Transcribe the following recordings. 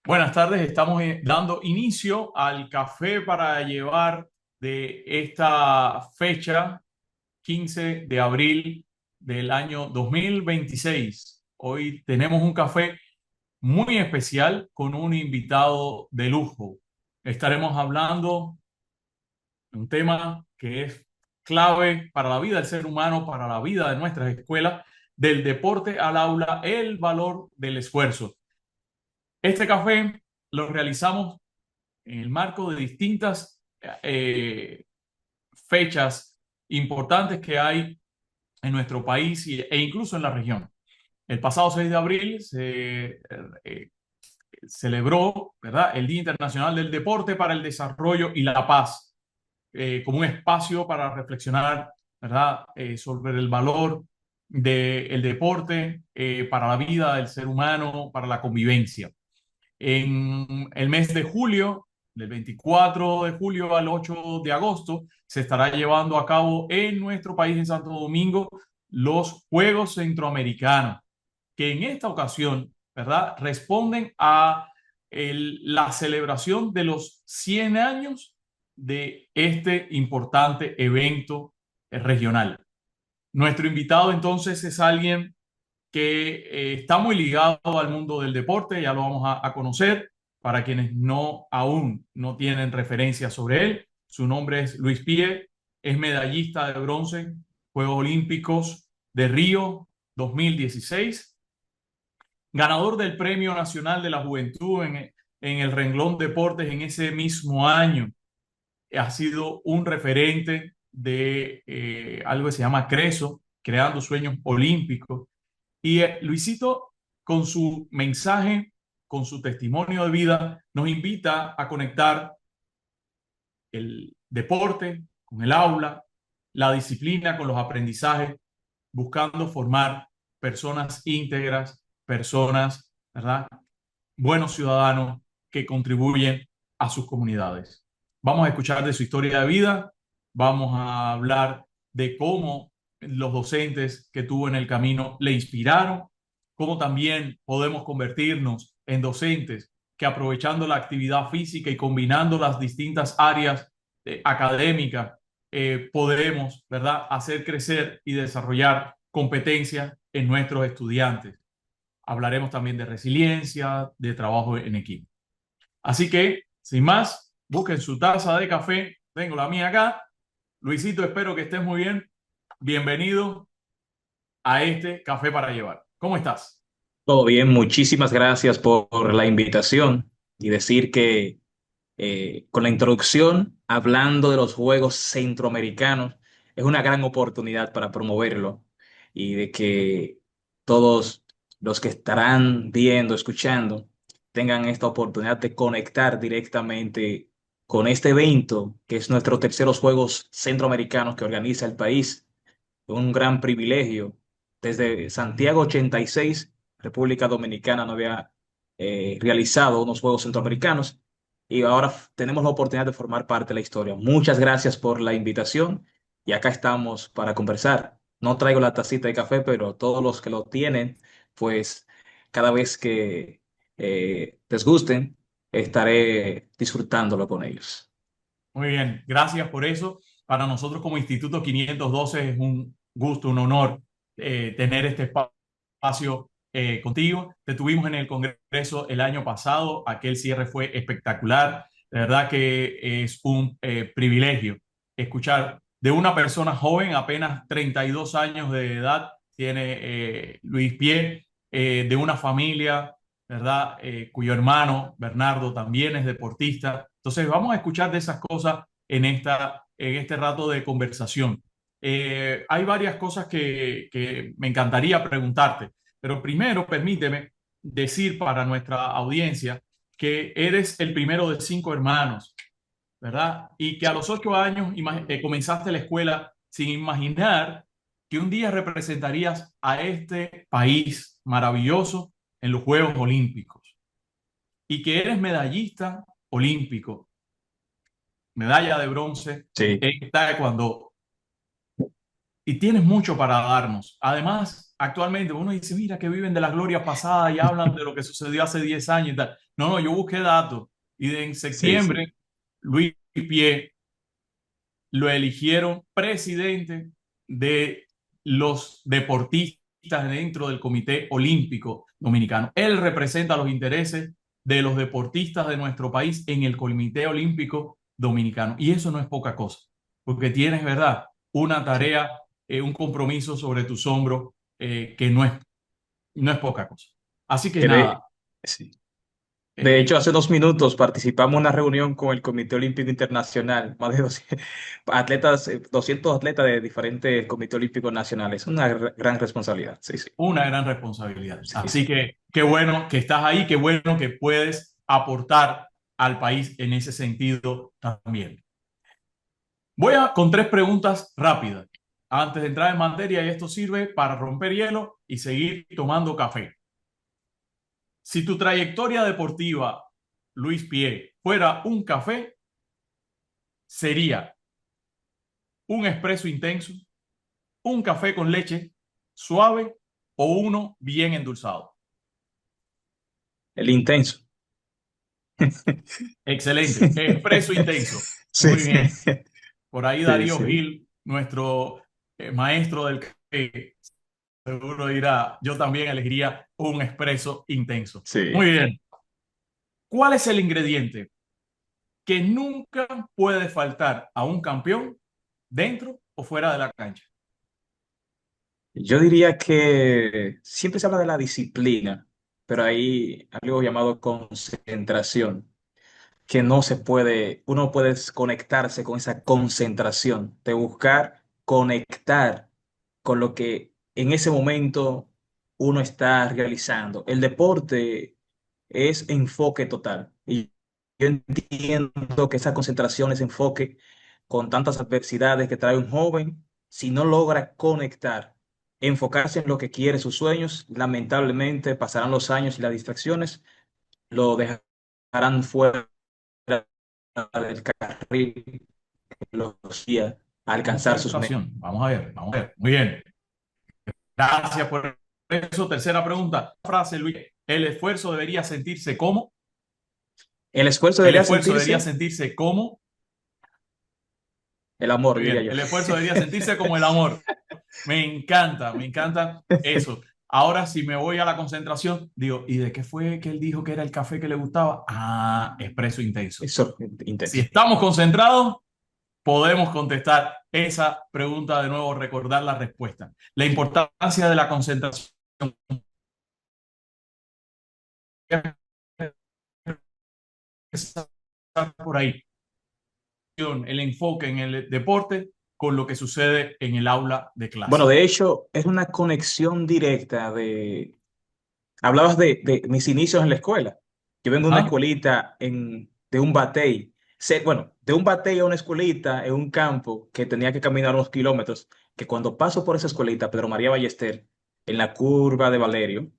Buenas tardes, estamos dando inicio al café para llevar de esta fecha, 15 de abril del año 2026. Hoy tenemos un café muy especial con un invitado de lujo. Estaremos hablando de un tema que es clave para la vida del ser humano, para la vida de nuestras escuelas, del deporte al aula, el valor del esfuerzo. Este café lo realizamos en el marco de distintas fechas importantes que hay en nuestro país e incluso en la región. El pasado 6 de abril se celebró, ¿verdad?, el Día Internacional del Deporte para el Desarrollo y la Paz, como un espacio para reflexionar, ¿verdad?, sobre el valor del deporte para la vida del ser humano, para la convivencia. En el mes de julio, del 24 de julio al 8 de agosto, se estará llevando a cabo en nuestro país, en Santo Domingo, los Juegos Centroamericanos, que en esta ocasión, ¿verdad?, responden a la celebración de los 100 años de este importante evento regional. Nuestro invitado entonces es alguien que está muy ligado al mundo del deporte, ya lo vamos a conocer. Para quienes no aún no tienen referencia sobre él, su nombre es Luis Pie, es medallista de bronce en Juegos Olímpicos de Río 2016, ganador del Premio Nacional de la Juventud en el renglón deportes en ese mismo año. Ha sido un referente de algo que se llama CRESO, Creando Sueños Olímpicos. Y Luisito, con su mensaje, con su testimonio de vida, nos invita a conectar el deporte con el aula, la disciplina con los aprendizajes, buscando formar personas íntegras, personas, ¿verdad?, buenos ciudadanos que contribuyen a sus comunidades. Vamos a escuchar de su historia de vida, vamos a hablar de cómo los docentes que tuvo en el camino le inspiraron, cómo también podemos convertirnos en docentes que, aprovechando la actividad física y combinando las distintas áreas académicas, podemos, ¿verdad?, hacer crecer y desarrollar competencias en nuestros estudiantes. Hablaremos también de resiliencia, de trabajo en equipo. Así que, sin más, busquen su taza de café. Tengo la mía acá. Luisito, espero que estés muy bien. Bienvenido a este café para llevar. ¿Cómo estás? Todo bien, muchísimas gracias por la invitación y decir que con la introducción, hablando de los Juegos Centroamericanos, es una gran oportunidad para promoverlo y de que todos los que estarán viendo, escuchando, tengan esta oportunidad de conectar directamente con este evento, que es nuestros terceros Juegos Centroamericanos que organiza el país. Un gran privilegio. Desde Santiago 86, República Dominicana no había realizado unos Juegos Centroamericanos y ahora tenemos la oportunidad de formar parte de la historia. Muchas gracias por la invitación y acá estamos para conversar. No traigo la tacita de café, pero todos los que lo tienen, pues cada vez que les gusten, estaré disfrutándolo con ellos. Muy bien, gracias por eso. Para nosotros como Instituto 512 es un gusto, un honor tener este espacio contigo. Te tuvimos en el Congreso el año pasado, aquel cierre fue espectacular. De verdad que es un privilegio escuchar de una persona joven, apenas 32 años de edad, tiene Luis Pie, de una familia, ¿verdad?, cuyo hermano Bernardo también es deportista. Entonces vamos a escuchar de esas cosas en este rato de conversación. Hay varias cosas que me encantaría preguntarte, pero primero permíteme decir para nuestra audiencia que eres el primero de 5 hermanos, ¿verdad? Y que a los 8 años comenzaste la escuela sin imaginar que un día representarías a este país maravilloso en los Juegos Olímpicos y que eres medallista olímpico, medalla de bronce Sí. en taekwondo. y tienes mucho para darnos. Además, actualmente uno dice, mira, que viven de la gloria pasada y hablan de lo que sucedió hace 10 años y tal. No, no, yo busqué datos y en Sí, sí. septiembre Luis Pie lo eligieron presidente de los deportistas dentro del Comité Olímpico Dominicano. Él representa los intereses de los deportistas de nuestro país en el Comité Olímpico Dominicano. Y eso no es poca cosa, porque tienes, ¿verdad?, una Sí. tarea, un compromiso sobre tus hombros que no es poca cosa. Así que Que de, nada, sí. De hecho, eh, hace 2 minutos participamos en una reunión con el Comité Olímpico Internacional, más de 200 atletas, 200 atletas de diferentes comités olímpicos nacionales. Una gran responsabilidad. Sí, sí, una gran responsabilidad. sí, Así sí. que qué bueno que estás ahí, qué bueno que puedes aportar al país en ese sentido también. Con 3 preguntas rápidas antes de entrar en materia y esto sirve para romper hielo y seguir tomando café. Si tu trayectoria deportiva, Luis Pie, fuera un café, sería un espresso intenso, un café con leche suave o uno bien endulzado. El intenso. Excelente. Espresso intenso. Sí, Muy bien. Por ahí sí, Darío sí, Gil, nuestro maestro del café, seguro dirá, yo también elegiría un espresso intenso. Muy sí. bien. ¿Cuál es el ingrediente que nunca puede faltar a un campeón dentro o fuera de la cancha? Yo diría que siempre se habla de la disciplina, pero hay algo llamado concentración, que no se puede, uno puede conectarse con esa concentración, de buscar conectar con lo que en ese momento uno está realizando. El deporte es enfoque total. Y yo entiendo que esa concentración, ese enfoque, con tantas adversidades que trae un joven, si no logra conectar, enfocarse en lo que quiere, sus sueños, lamentablemente pasarán los años y las distracciones lo dejarán fuera del carril, los guía a alcanzar sus metas. Concentración. Vamos a ver, vamos a ver. Muy bien. Gracias por eso. Tercera pregunta. Frase, Luis. El esfuerzo debería sentirse como. El esfuerzo El debería esfuerzo debería sentirse sentirse como. el amor, Muy diría bien. yo. El esfuerzo debería sentirse como el amor. Me encanta eso. Ahora, si me voy a la concentración, digo, ¿y de qué fue que él dijo que era el café que le gustaba? Ah, espresso intenso. Eso, Si intenso. estamos concentrados, podemos contestar esa pregunta de nuevo, recordar la respuesta. La importancia de la concentración por ahí, el enfoque en el deporte con lo que sucede en el aula de Bueno, clase. de hecho, es una conexión directa de... Hablabas de mis inicios en la escuela. Yo vengo de una Ajá. escuelita de un batey. Bueno, de un batey a una escuelita en un campo que tenía que caminar unos kilómetros, que cuando paso por esa escuelita, Pedro María Ballester, en la curva de Valerio,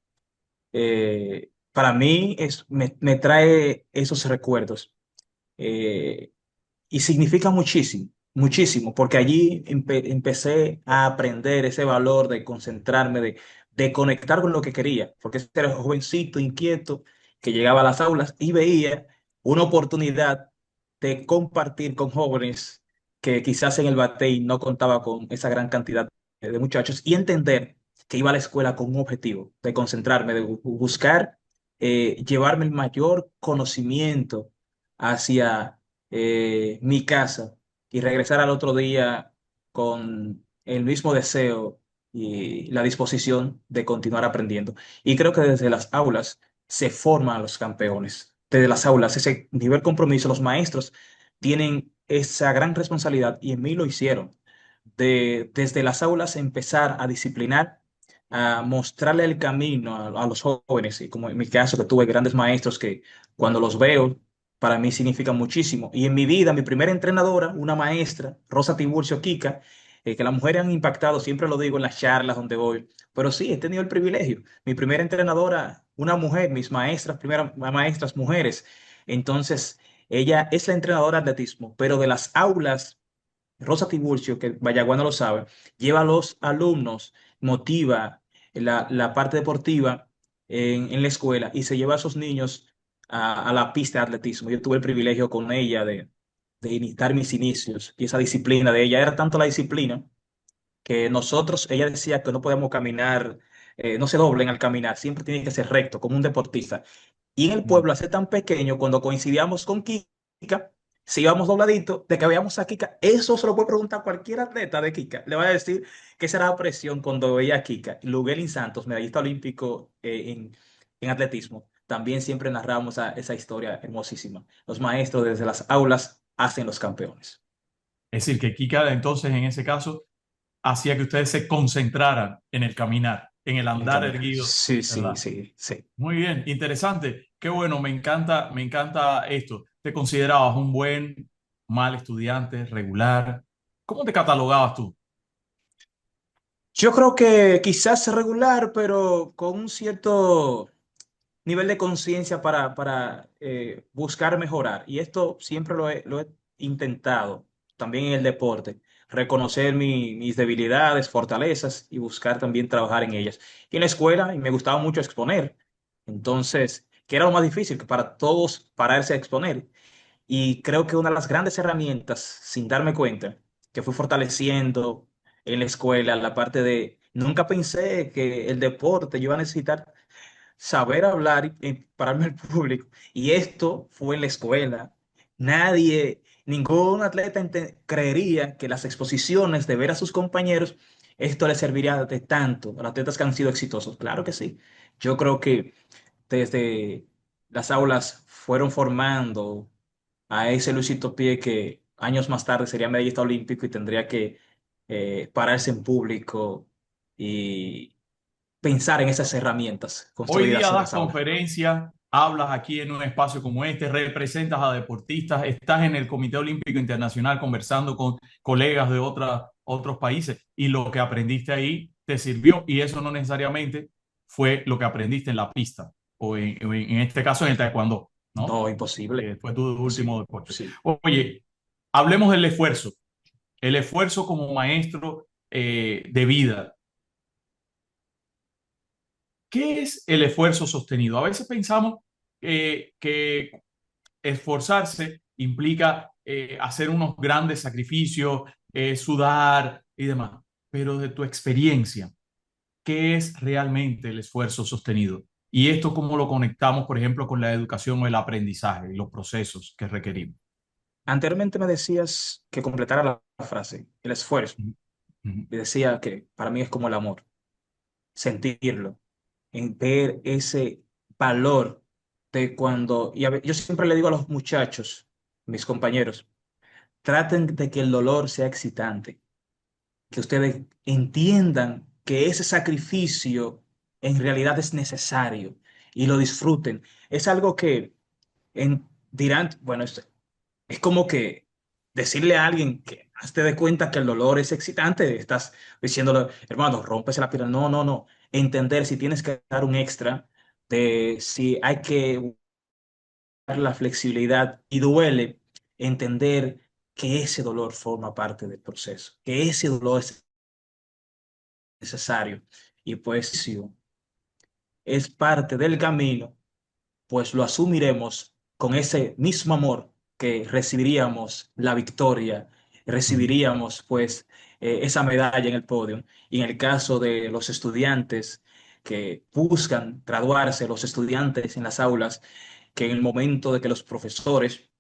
para mí me trae esos recuerdos. Eh, y significa muchísimo, muchísimo, porque allí empecé a aprender ese valor de concentrarme, de conectar con lo que quería, porque ese era un jovencito inquieto que llegaba a las aulas y veía una oportunidad de compartir con jóvenes que quizás en el Batey no contaba con esa gran cantidad de muchachos y entender que iba a la escuela con un objetivo, de concentrarme, de buscar llevarme el mayor conocimiento hacia mi casa y regresar al otro día con el mismo deseo y la disposición de continuar aprendiendo. Y creo que desde las aulas se forman los campeones. Desde las aulas, ese nivel compromiso, los maestros tienen esa gran responsabilidad y en mí lo hicieron. Desde las aulas empezar a disciplinar, a mostrarle el camino a los jóvenes, y como en mi caso que tuve grandes maestros que cuando los veo para mí significa muchísimo. Y en mi vida, mi primera entrenadora, una maestra, Rosa Tiburcio Kika, que las mujeres han impactado, siempre lo digo en las charlas donde voy, pero sí, he tenido el privilegio. Mi primera entrenadora, una mujer, mis maestras, primeras maestras mujeres. Entonces, ella es la entrenadora de atletismo, pero de las aulas Rosa Tiburcio, que Vallaguana lo sabe, lleva a los alumnos, motiva la parte deportiva en la escuela y se lleva a esos niños a la pista de atletismo. Yo tuve el privilegio con ella de iniciar mis inicios y esa disciplina de ella era tanto la disciplina que nosotros, ella decía que no podemos caminar, no se doblen al caminar, siempre tiene que ser recto, como un deportista. Y en el Mm. pueblo, hace tan pequeño, cuando coincidíamos con Kika, si íbamos dobladito, de que veíamos a Kika, eso se lo puede preguntar cualquier atleta de Kika. Le va a decir que será la presión cuando veía a Kika. Luguelin Santos, medallista olímpico en atletismo, también siempre narramos esa historia hermosísima. Los maestros desde las aulas hacen los campeones. Es decir, que Kika entonces en ese caso hacía que ustedes se concentraran en el caminar, en el En el andar camino. erguido, Sí, sí, ¿verdad? sí, sí. Muy bien, interesante. Qué bueno, me encanta esto. ¿Te considerabas un buen, mal estudiante, regular? ¿Cómo te catalogabas tú? Yo creo que quizás regular, pero con un cierto nivel de conciencia para buscar mejorar. Y esto siempre lo he intentado, también en el deporte, reconocer mis debilidades, fortalezas y buscar también trabajar en ellas. Y en la escuela, y me gustaba mucho exponer. Entonces, ¿qué era lo más difícil? Que para todos pararse a exponer. Y creo que una de las grandes herramientas, sin darme cuenta, que fui fortaleciendo en la escuela, la parte de, nunca pensé que el deporte yo iba a necesitar saber hablar y pararme al público. Y esto fue en la escuela. Nadie, ningún atleta creería que las exposiciones de ver a sus compañeros, esto les serviría de tanto a los atletas que han sido exitosos. Claro que sí. Yo creo que desde las aulas fueron formando a ese Luisito Pie que años más tarde sería medallista olímpico y tendría que pararse en público y pensar en esas herramientas Hoy día construidas en das las aulas. conferencias, hablas aquí en un espacio como este, representas a deportistas, estás en el Comité Olímpico Internacional conversando con colegas de otros países y lo que aprendiste ahí te sirvió y eso no necesariamente fue lo que aprendiste en la pista o en este caso en el taekwondo, ¿no? No, imposible. Que fue tu último Sí, deporte. sí. Oye, hablemos del esfuerzo, el esfuerzo como maestro de vida. ¿Qué es el esfuerzo sostenido? A veces pensamos que esforzarse implica hacer unos grandes sacrificios, sudar y demás, pero de tu experiencia, ¿qué es realmente el esfuerzo sostenido? Y esto cómo lo conectamos, por ejemplo, con la educación o el aprendizaje y los procesos que requerimos. Anteriormente me decías que completara la frase, el esfuerzo. Ujú, ujú, Y decía que para mí es como el amor, sentirlo, en ver ese valor de cuando, yo siempre le digo a los muchachos, mis compañeros, traten de que el dolor sea excitante, que ustedes entiendan que ese sacrificio en realidad es necesario y lo disfruten. Es algo que dirán, bueno, es como que decirle a alguien que hazte de cuenta que el dolor es excitante, estás diciéndole, hermano, rómpese la pierna. No, no, no. Entender si tienes que dar un extra, de si hay que dar la flexibilidad y duele, entender que ese dolor forma parte del proceso, que ese dolor es necesario y pues sí, es parte del camino, pues lo asumiremos con ese mismo amor que recibiríamos la victoria, ujú, recibiríamos pues esa medalla en el podio. Y en el caso de los estudiantes que buscan graduarse, los estudiantes en las aulas, que en el momento de que los profesores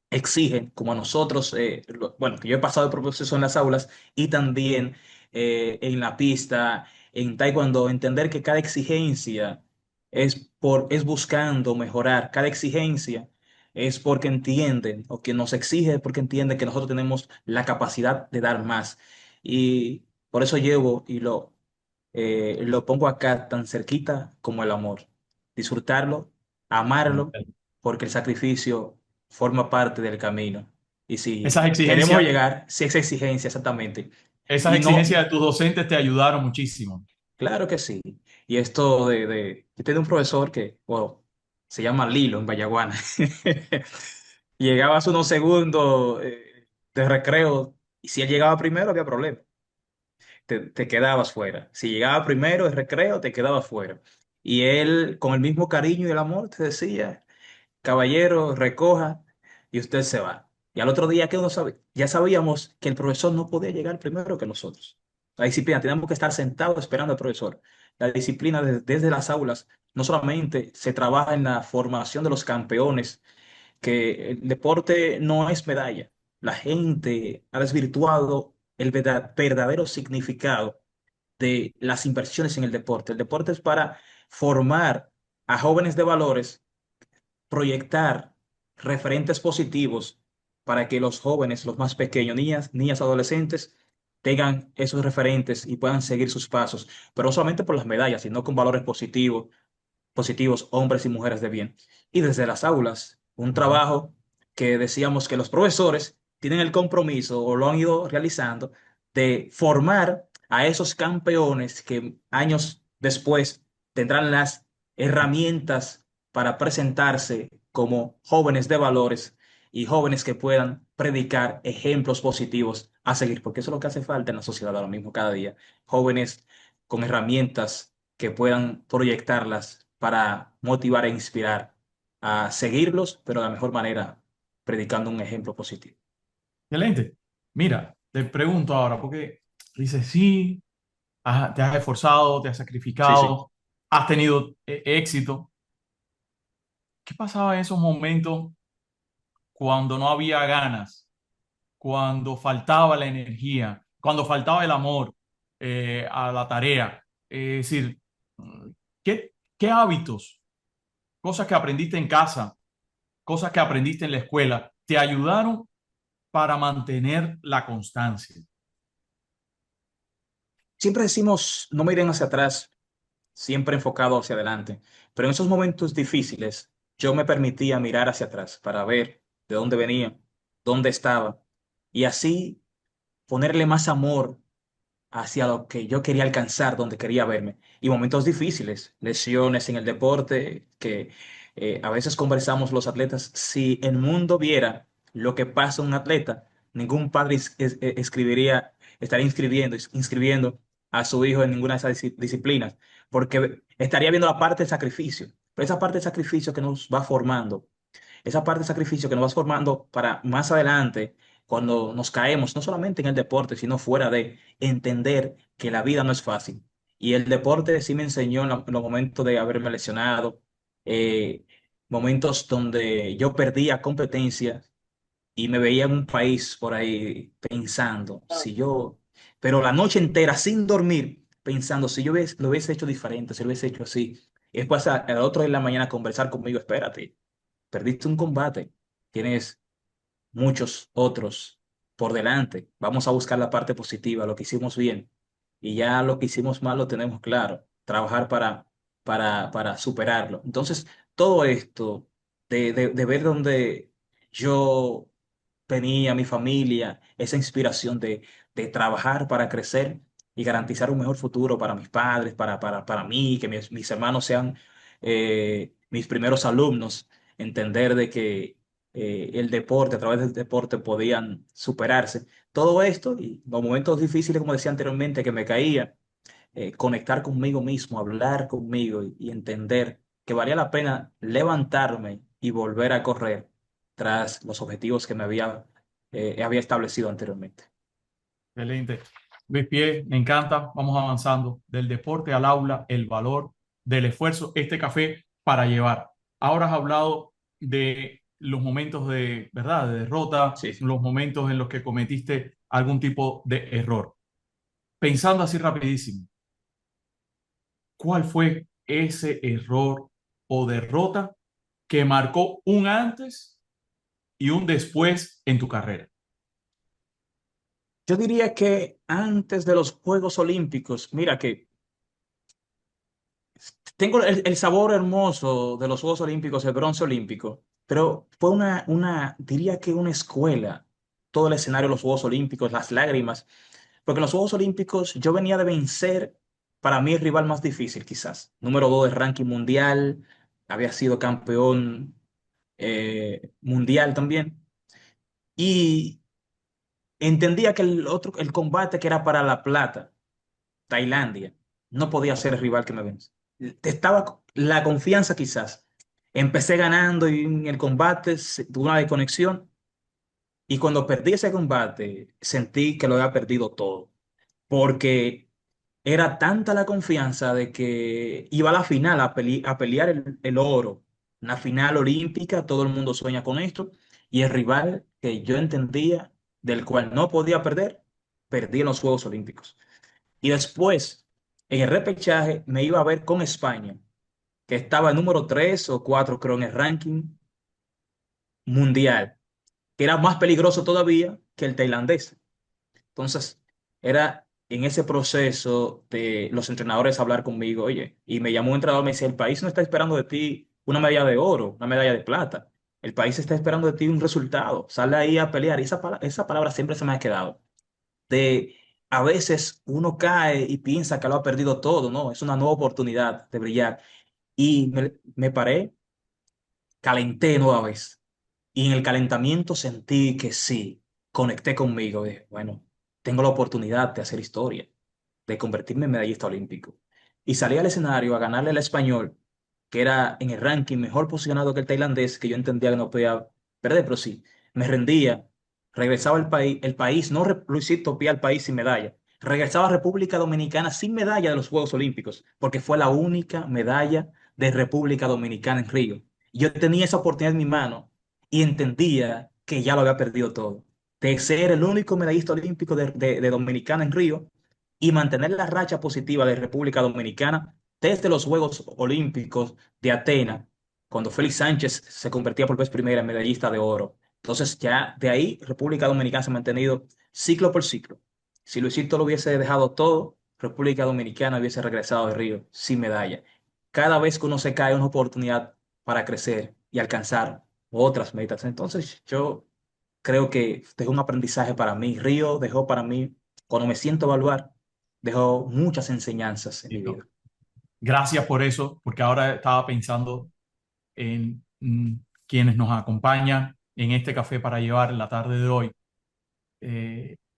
exigen, como a nosotros, bueno, que yo he pasado por proceso en las aulas y también en la pista, en taekwondo, entender que cada exigencia es buscando mejorar, cada exigencia es porque entienden, o que nos exige porque entiende que nosotros tenemos la capacidad de dar más. Y por eso llevo y lo pongo acá tan cerquita como el amor. Disfrutarlo, amarlo, ujú. porque el sacrificio forma parte del camino. Y si Esas queremos exigencias, llegar, si esa exigencia exactamente. esas Y no, exigencias de tus docentes te ayudaron muchísimo. claro que sí. Y esto yo tengo un profesor que, bueno, se llama Lilo en Vallaguana. Llegabas unos segundos de recreo Y si él llegaba primero, había problema. Te quedabas fuera. Si llegaba primero el recreo, te quedabas fuera. Y él, con el mismo cariño y el amor, te decía, caballero, recoja y usted se va. Y al otro día, ¿qué uno sabe? Ya sabíamos que el profesor no podía llegar primero que nosotros. La disciplina, teníamos que estar sentados esperando al profesor. La disciplina desde las aulas no solamente se trabaja en la formación de los campeones, que el deporte no es medalla. La gente ha desvirtuado el verdadero significado de las inversiones en el deporte. El deporte es para formar a jóvenes de valores, proyectar referentes positivos para que los jóvenes, los más pequeños, niñas, adolescentes, tengan esos referentes y puedan seguir sus pasos, pero no solamente por las medallas, sino con valores positivos, hombres y mujeres de bien. Y desde las aulas, un Ujú. trabajo que decíamos que los profesores tienen el compromiso o lo han ido realizando de formar a esos campeones que años después tendrán las herramientas para presentarse como jóvenes de valores y jóvenes que puedan predicar ejemplos positivos a seguir, porque eso es lo que hace falta en la sociedad ahora mismo, cada día. Jóvenes con herramientas que puedan proyectarlas para motivar e inspirar a seguirlos, pero de la mejor manera, predicando un ejemplo positivo. Excelente. Mira, te pregunto ahora, porque dices, sí, te has esforzado, te has Sí, sí. sacrificado, has tenido éxito. ¿Qué pasaba en esos momentos cuando no había ganas, cuando faltaba la energía, cuando faltaba el amor a la tarea? Es decir, ¿qué hábitos, cosas que aprendiste en casa, cosas que aprendiste en la escuela, te ayudaron para mantener la constancia? Siempre decimos, no miren hacia atrás, siempre enfocado hacia adelante, pero en esos momentos difíciles yo me permitía mirar hacia atrás para ver de dónde venía, dónde estaba, y así ponerle más amor hacia lo que yo quería alcanzar, donde quería verme. Y momentos difíciles, lesiones en el deporte, que a veces conversamos los atletas, si el mundo viera lo que pasa a un atleta, ningún padre escribiría, estaría inscribiendo a su hijo en ninguna de esas disciplinas, porque estaría viendo la parte del sacrificio. Pero esa parte del sacrificio que nos va formando, esa parte de sacrificio que nos vas formando para más adelante, cuando nos caemos, no solamente en el deporte, sino fuera de entender que la vida no es fácil. Y el deporte sí me enseñó en los momentos de haberme lesionado, eh, momentos donde yo perdía competencia y me veía en un país por ahí pensando, si yo, pero la noche entera sin dormir, pensando, si lo hubiese hecho diferente, si lo hubiese hecho así. Y después al otro día de la mañana conversar conmigo, espérate. Perdiste un combate, tienes muchos otros por delante. Vamos a buscar la parte positiva, lo que hicimos bien. Y ya lo que hicimos mal lo tenemos claro. Trabajar para superarlo. Entonces, todo esto de ver donde yo tenía mi familia, esa inspiración de trabajar para crecer y garantizar un mejor futuro para mis padres, para mí, que mis hermanos sean mis primeros alumnos, entender de que el deporte, a través del deporte podían superarse. Todo esto y los momentos difíciles, como decía anteriormente, que me caía, conectar conmigo mismo, hablar conmigo y entender que valía la pena levantarme y volver a correr tras los objetivos que había establecido anteriormente. Excelente. Luis Pie, me encanta. Vamos avanzando del deporte al aula, el valor del esfuerzo, este café para llevar. Ahora has hablado de los momentos de, ¿verdad?, de derrota, Sí, sí. los momentos en los que cometiste algún tipo de error. Pensando así rapidísimo, ¿cuál fue ese error o derrota que marcó un antes y un después en tu carrera? Yo diría que antes de los Juegos Olímpicos, mira que tengo el sabor hermoso de los Juegos Olímpicos, el bronce olímpico, pero fue diría que una escuela, todo el escenario de los Juegos Olímpicos, las lágrimas, porque en los Juegos Olímpicos yo venía de vencer para mí el rival más difícil quizás, número 2 del ranking mundial, había sido campeón mundial también, y entendía que el combate que era para la plata, Tailandia, no podía ser el rival que me vence. Estaba la confianza quizás. Empecé ganando y en el combate tuve una desconexión y cuando perdí ese combate sentí que lo había perdido todo porque era tanta la confianza de que iba a la final a pelear el oro, una final olímpica, todo el mundo sueña con esto, y el rival que yo entendía, del cual no podía perder, perdí en los Juegos Olímpicos. Y después, en el repechaje, me iba a ver con España, que estaba en número 3 o 4 creo, en el ranking mundial, que era más peligroso todavía que el tailandés. Entonces, era en ese proceso de los entrenadores hablar conmigo, oye, y me llamó un entrenador, me dice, el país no está esperando de ti una medalla de oro, una medalla de plata. El país está esperando de ti un resultado. Sale ahí a pelear. Y esa palabra siempre se me ha quedado. De a veces uno cae y piensa que lo ha perdido todo, ¿no? Es una nueva oportunidad de brillar. Y me paré, calenté nueva vez. Y en el calentamiento sentí que sí, conecté conmigo. Dije, bueno, tengo la oportunidad de hacer historia, de convertirme en medallista olímpico. Y salí al escenario a ganarle al español, que era en el ranking mejor posicionado que el tailandés, que yo entendía que no podía perder, pero sí, me rendía, regresaba al país, el país, no Luisito Pía al país sin medalla, regresaba a República Dominicana sin medalla de los Juegos Olímpicos, porque fue la única medalla de República Dominicana en Río. Y yo tenía esa oportunidad en mi mano y entendía que ya lo había perdido todo. De ser el único medallista olímpico de Dominicana en Río y mantener la racha positiva de República Dominicana desde los Juegos Olímpicos de Atenas, cuando Félix Sánchez se convertía por vez primera en medallista de oro. Entonces ya de ahí República Dominicana se ha mantenido ciclo por ciclo. Si Luisito lo hubiese dejado todo, República Dominicana hubiese regresado de Río sin medalla. Cada vez que uno se cae, es una oportunidad para crecer y alcanzar otras metas. Entonces yo creo que dejó un aprendizaje para mí. Río dejó para mí, cuando me siento a evaluar, dejó muchas enseñanzas en mi vida. Gracias por eso, porque ahora estaba pensando en quienes nos acompañan en este café para llevar en la tarde de hoy.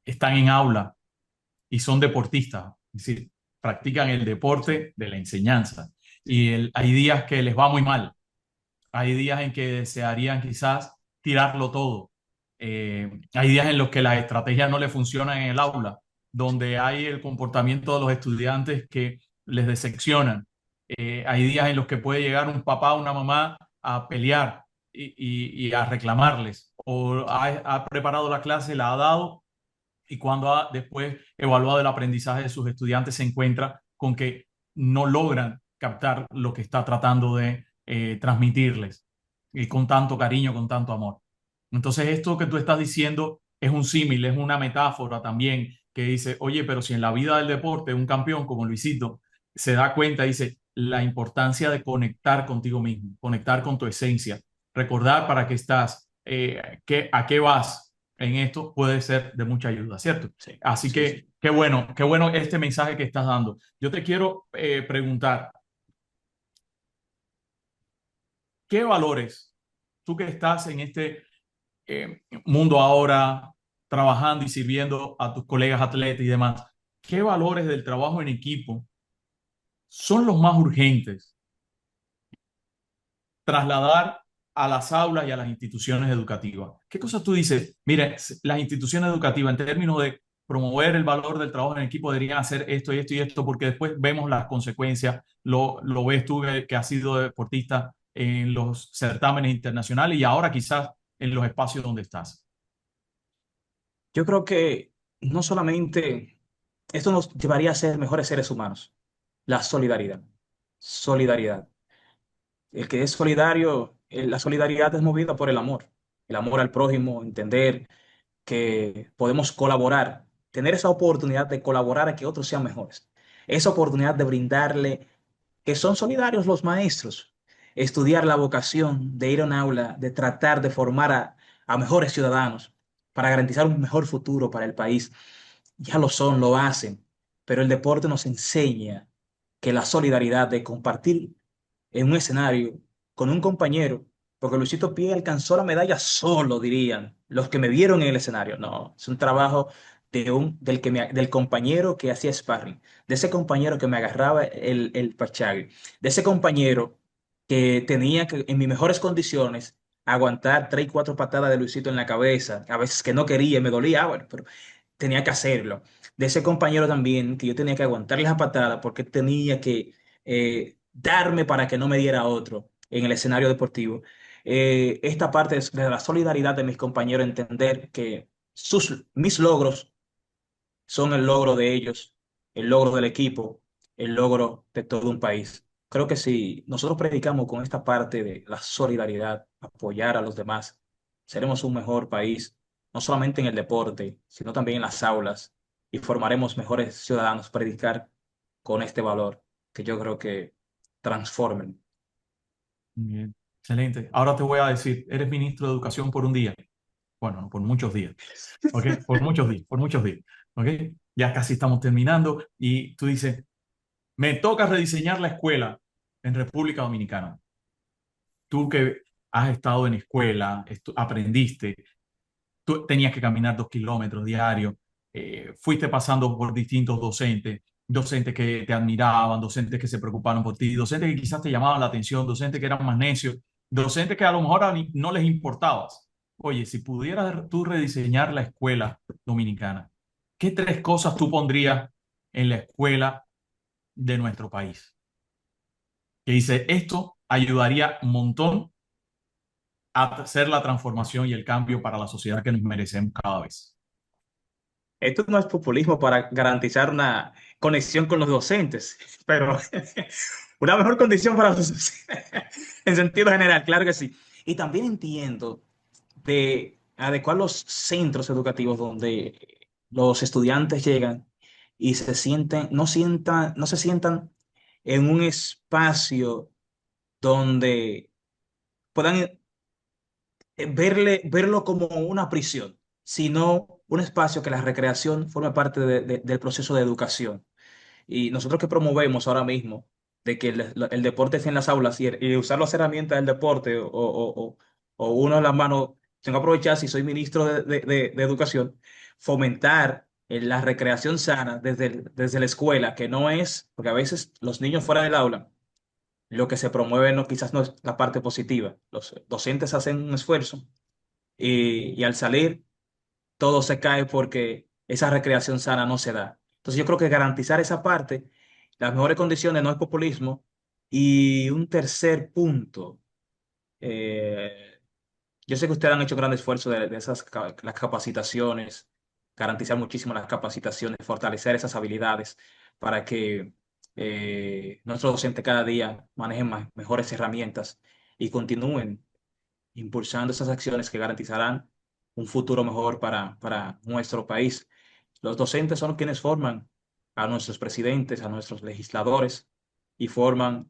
Están en aula y son deportistas, es decir, practican el deporte de la enseñanza. Y hay días que les va muy mal, hay días en que desearían quizás tirarlo todo. Hay días en los que las estrategias no le funcionan en el aula, donde hay el comportamiento de los estudiantes que les decepcionan. Hay días en los que puede llegar un papá o una mamá a pelear y a reclamarles. O ha preparado la clase, la ha dado, y cuando ha después evaluado el aprendizaje de sus estudiantes se encuentra con que no logran captar lo que está tratando de transmitirles con tanto cariño, con tanto amor. Entonces esto que tú estás diciendo es un símil, es una metáfora también que dice, oye, pero si en la vida del deporte un campeón como Luisito se da cuenta, dice, la importancia de conectar contigo mismo, conectar con tu esencia, recordar para qué estás, a qué vas en esto puede ser de mucha ayuda, ¿cierto? Sí, Así sí, sí. que qué bueno este mensaje que estás dando. Yo te quiero preguntar, ¿qué valores, tú que estás en este mundo ahora, trabajando y sirviendo a tus colegas atletas y demás, qué valores del trabajo en equipo son los más urgentes trasladar a las aulas y a las instituciones educativas? ¿Qué cosas tú dices? Mire, las instituciones educativas en términos de promover el valor del trabajo en equipo deberían hacer esto y esto y esto, porque después vemos las consecuencias, lo ves tú que has sido deportista en los certámenes internacionales y ahora quizás en los espacios donde estás. Yo creo que no solamente esto nos llevaría a ser mejores seres humanos, la solidaridad. Solidaridad. El que es solidario, la solidaridad es movida por el amor al prójimo, entender que podemos colaborar, tener esa oportunidad de colaborar a que otros sean mejores, esa oportunidad de brindarle, que son solidarios los maestros, estudiar la vocación de ir a un aula, de tratar de formar a mejores ciudadanos para garantizar un mejor futuro para el país. Ya lo son, lo hacen, pero el deporte nos enseña que la solidaridad de compartir en un escenario con un compañero porque Luisito Pie alcanzó la medalla solo, dirían los que me vieron en el escenario. No, es un trabajo del compañero que hacía sparring, de ese compañero que me agarraba el pachagui, de ese compañero que tenía que, en mis mejores condiciones, aguantar 3 y 4 patadas de Luisito en la cabeza, a veces que no quería, me dolía, bueno, pero tenía que hacerlo. De ese compañero también que yo tenía que aguantarle la patada porque tenía que darme para que no me diera otro en el escenario deportivo. Esta parte de la solidaridad de mis compañeros, entender que mis logros son el logro de ellos, el logro del equipo, el logro de todo un país. Creo que si nosotros predicamos con esta parte de la solidaridad, apoyar a los demás, seremos un mejor país, no solamente en el deporte, sino también en las aulas, y formaremos mejores ciudadanos. Predicar con este valor que yo creo que transformen. Bien, excelente. Ahora te voy a decir, eres ministro de Educación por un día. Bueno, no, por muchos días. ¿Ok? Por muchos días, por muchos días. ¿Ok? Ya casi estamos terminando y tú dices, me toca rediseñar la escuela en República Dominicana. Tú que has estado en escuela, aprendiste, tú tenías que caminar 2 kilómetros diarios, fuiste pasando por distintos docentes, docentes que te admiraban, docentes que se preocuparon por ti, docentes que quizás te llamaban la atención, docentes que eran más necios, docentes que a lo mejor no les importabas. Oye, si pudieras tú rediseñar la escuela dominicana, ¿qué 3 cosas tú pondrías en la escuela de nuestro país? Que dice, esto ayudaría un montón a hacer la transformación y el cambio para la sociedad que nos merecemos cada vez. Esto no es populismo para garantizar una conexión con los docentes, pero una mejor condición para los docentes, en sentido general, claro que sí. Y también entiendo de adecuar los centros educativos donde los estudiantes llegan y no se sientan en un espacio donde puedan verlo como una prisión, sino un espacio que la recreación forme parte del proceso de educación. Y nosotros que promovemos ahora mismo de que el deporte esté en las aulas y usar las herramientas del deporte o uno en las manos, tengo que aprovechar si soy ministro de educación, fomentar la recreación sana desde la escuela, que no es, porque a veces los niños fuera del aula, lo que se promueve no, quizás no es la parte positiva. Los docentes hacen un esfuerzo y al salir todo se cae porque esa recreación sana no se da. Entonces yo creo que garantizar esa parte, las mejores condiciones no es populismo. Y un tercer punto, eh, yo sé que ustedes han hecho un gran esfuerzo de las capacitaciones, garantizar muchísimo las capacitaciones, fortalecer esas habilidades para que nuestros docentes cada día manejen mejores herramientas y continúen impulsando esas acciones que garantizarán un futuro mejor para nuestro país. Los docentes son quienes forman a nuestros presidentes, a nuestros legisladores y forman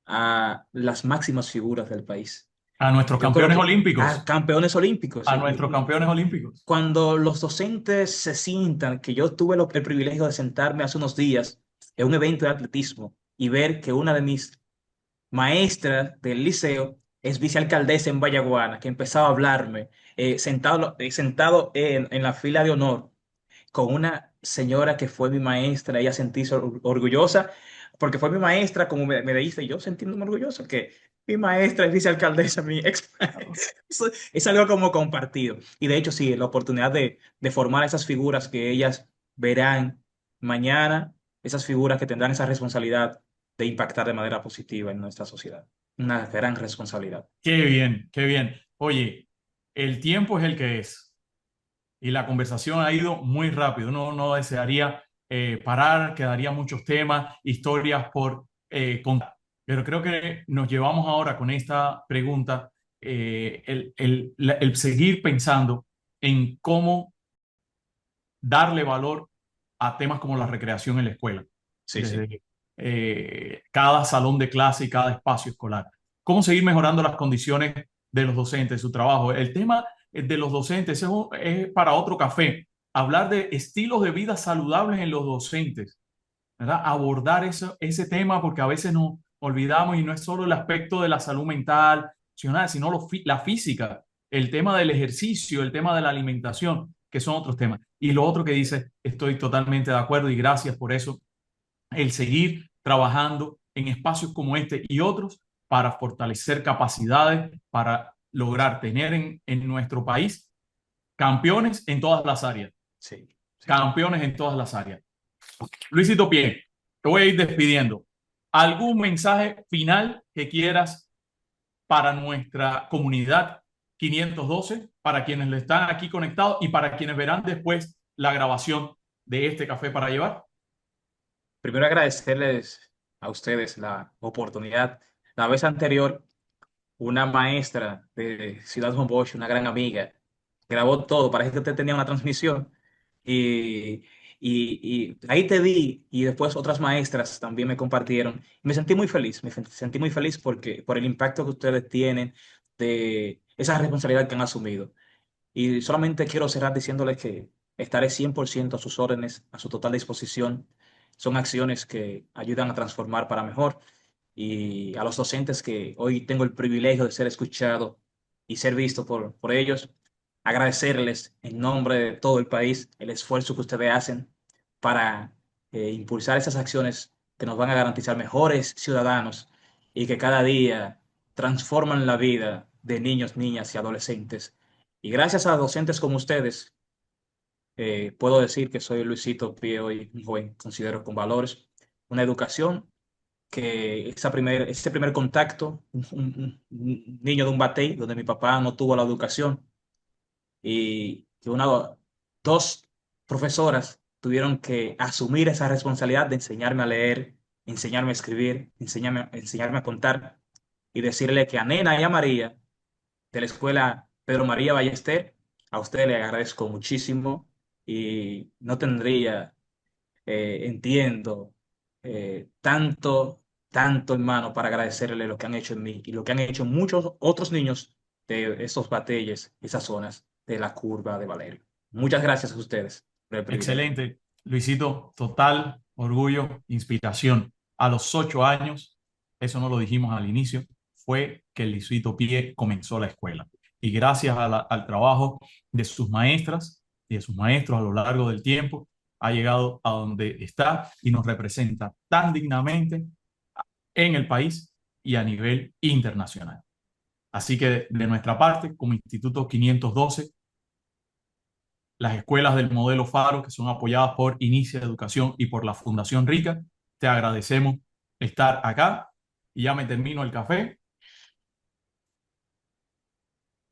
a las máximas figuras del país. A nuestros Yo creo campeones que a olímpicos, campeones olímpicos. a nuestros campeones olímpicos. Cuando los docentes se sientan, que yo tuve el privilegio de sentarme hace unos días en un evento de atletismo y ver que una de mis maestras del liceo es vicealcaldesa en Vallaguana, que empezaba a hablarme, sentado en la fila de honor con una señora que fue mi maestra, ella sentí orgullosa, porque fue mi maestra, como me dice, yo sintiéndome orgulloso, que mi maestra es vicealcaldesa, mi ex. Eso es algo como compartido. Y de hecho, sí, la oportunidad de formar esas figuras que ellas verán mañana, esas figuras que tendrán esa responsabilidad de impactar de manera positiva en nuestra sociedad. Una gran responsabilidad. Qué bien, qué bien. Oye, el tiempo es el que es y la conversación ha ido muy rápido. Uno no desearía parar, quedaría muchos temas, historias por contar. Pero creo que nos llevamos ahora con esta pregunta el seguir pensando en cómo darle valor a temas como la recreación en la escuela, Sí, sí. desde cada salón de clase y cada espacio escolar. Cómo seguir mejorando las condiciones de los docentes, su trabajo. El tema de los docentes es para otro café. Hablar de estilos de vida saludables en los docentes, ¿verdad? Abordar ese tema porque a veces nos olvidamos y no es solo el aspecto de la salud mental, nutricional, sino la física, el tema del ejercicio, el tema de la alimentación, que son otros temas. Y lo otro que dice, estoy totalmente de acuerdo y gracias por eso, el seguir trabajando en espacios como este y otros para fortalecer capacidades, para lograr tener en nuestro país campeones en todas las áreas. Sí, sí. Campeones en todas las áreas. Luisito Pie, te voy a ir despidiendo. ¿Algún mensaje final que quieras para nuestra comunidad 512, para quienes le están aquí conectados y para quienes verán después la grabación de este café para llevar? Primero agradecerles a ustedes la oportunidad. La vez anterior, una maestra de Ciudad Juan Bosch, una gran amiga, grabó todo, parece que usted tenía una transmisión y, y ahí te di y después otras maestras también me compartieron. Me sentí muy feliz, sentí muy feliz porque, por el impacto que ustedes tienen de esa responsabilidad que han asumido. Y solamente quiero cerrar diciéndoles que estaré 100% a sus órdenes, a su total disposición. Son acciones que ayudan a transformar para mejor. Y a los docentes que hoy tengo el privilegio de ser escuchado y ser visto por ellos, agradecerles en nombre de todo el país el esfuerzo que ustedes hacen para impulsar esas acciones que nos van a garantizar mejores ciudadanos y que cada día transforman la vida de niños, niñas y adolescentes. Y gracias a docentes como ustedes, puedo decir que soy Luisito Pie hoy, un joven considero con valores, una educación que ese primer contacto, un niño de un batey, donde mi papá no tuvo la educación y que dos profesoras tuvieron que asumir esa responsabilidad de enseñarme a leer, enseñarme a escribir, enseñarme a contar y decirle que a Nena y a María de la escuela Pedro María Ballester, a usted le agradezco muchísimo y no tendría, entiendo, tanto hermano para agradecerle lo que han hecho en mí y lo que han hecho muchos otros niños de esos batalles, esas zonas de la curva de Valerio. Muchas gracias a ustedes por el privilegio. Excelente, Luisito, total orgullo, inspiración. A los 8 años, eso no lo dijimos al inicio, fue que Luisito Pie comenzó la escuela. Y gracias al trabajo de sus maestras y de sus maestros a lo largo del tiempo, ha llegado a donde está y nos representa tan dignamente en el país y a nivel internacional. Así que de nuestra parte, como Instituto 512, las escuelas del modelo Faro, que son apoyadas por Inicia Educación y por la Fundación Rica. Te agradecemos estar acá y ya me termino el café.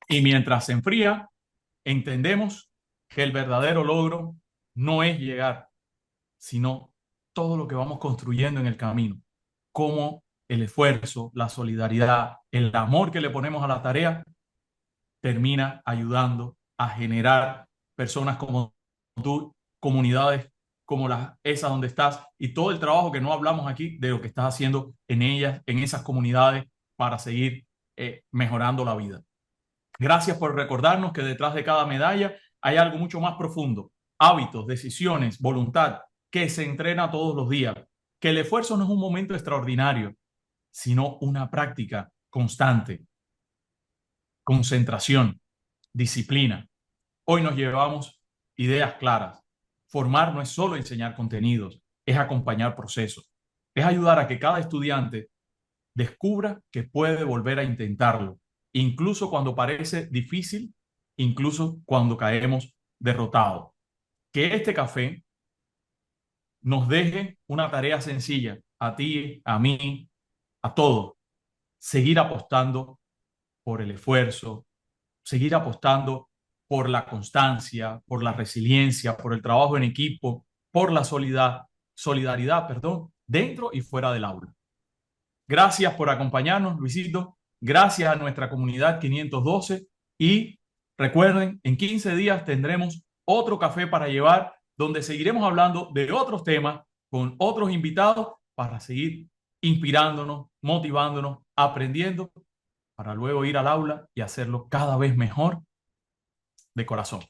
Y mientras se enfría, entendemos que el verdadero logro no es llegar, sino todo lo que vamos construyendo en el camino, como el esfuerzo, la solidaridad, el amor que le ponemos a la tarea, termina ayudando a generar personas como tú, comunidades como esa donde estás y todo el trabajo que no hablamos aquí de lo que estás haciendo en ellas, en esas comunidades para seguir mejorando la vida. Gracias por recordarnos que detrás de cada medalla hay algo mucho más profundo, hábitos, decisiones, voluntad, que se entrena todos los días, que el esfuerzo no es un momento extraordinario, sino una práctica constante, concentración, disciplina. Hoy nos llevamos ideas claras. Formar no es solo enseñar contenidos, es acompañar procesos, es ayudar a que cada estudiante descubra que puede volver a intentarlo, incluso cuando parece difícil, incluso cuando caemos derrotados. Que este café nos deje una tarea sencilla a ti, a mí, a todos. Seguir apostando por el esfuerzo, seguir apostando por la constancia, por la resiliencia, por el trabajo en equipo, por la solidaridad, perdón, dentro y fuera del aula. Gracias por acompañarnos, Luisito. Gracias a nuestra comunidad 512 y recuerden, en 15 días tendremos otro café para llevar donde seguiremos hablando de otros temas con otros invitados para seguir inspirándonos, motivándonos, aprendiendo para luego ir al aula y hacerlo cada vez mejor de corazón.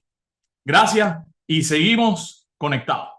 Gracias y seguimos conectados.